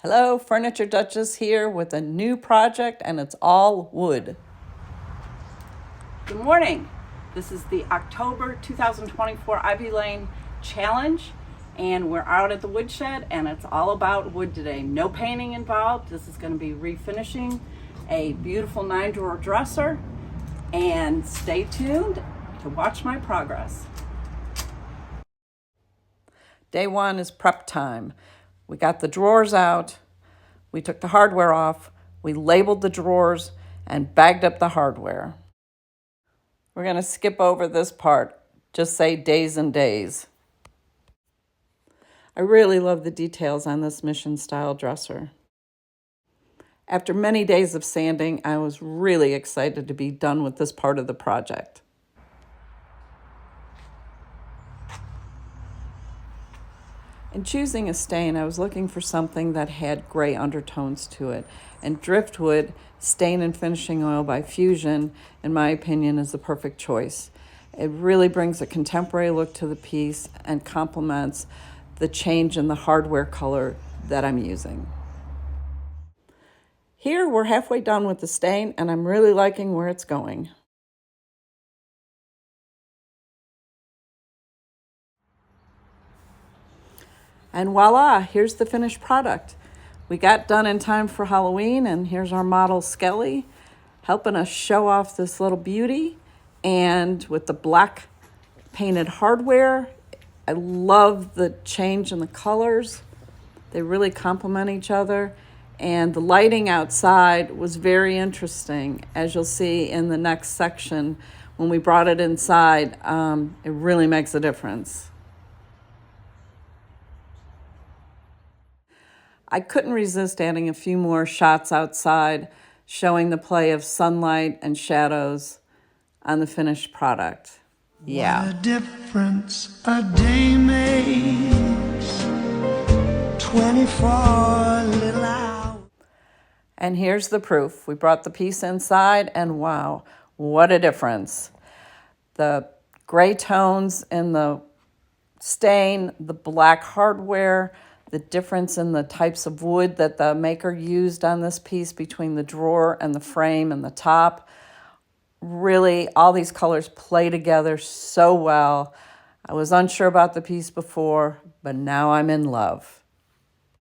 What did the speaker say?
Hello, Furniture Duchess here with a new project, and it's all wood. Good morning. This is the October 2024 Ivylane Challenge, and we're out at the woodshed, and it's all about wood today. No painting involved. This is going to be refinishing a beautiful 9-drawer dresser, and stay tuned to watch my progress. Day one is prep time. We got the drawers out, we took the hardware off, we labeled the drawers, and bagged up the hardware. We're going to skip over this part, just say days and days. I really love the details on this mission style dresser. After many days of sanding, I was really excited to be done with this part of the project. In choosing a stain, I was looking for something that had gray undertones to it, and Driftwood Stain and Finishing Oil by Fusion, in my opinion, is the perfect choice. It really brings a contemporary look to the piece and complements the change in the hardware color that I'm using. Here, we're halfway done with the stain, and I'm really liking where it's going. And voila, here's the finished product. We got done in time for Halloween, and here's our model Skelly helping us show off this little beauty. And with the black painted hardware, I love the change in the colors. They really complement each other. And the lighting outside was very interesting, as you'll see in the next section. When we brought it inside, it really makes a difference. I couldn't resist adding a few more shots outside, showing the play of sunlight and shadows on the finished product. Yeah. What a difference a day makes, 24 little hours. And here's the proof. We brought the piece inside, and wow, what a difference. The gray tones in the stain, the black hardware, the difference in the types of wood that the maker used on this piece between the drawer and the frame and the top. Really, all these colors play together so well. I was unsure about the piece before, but now I'm in love.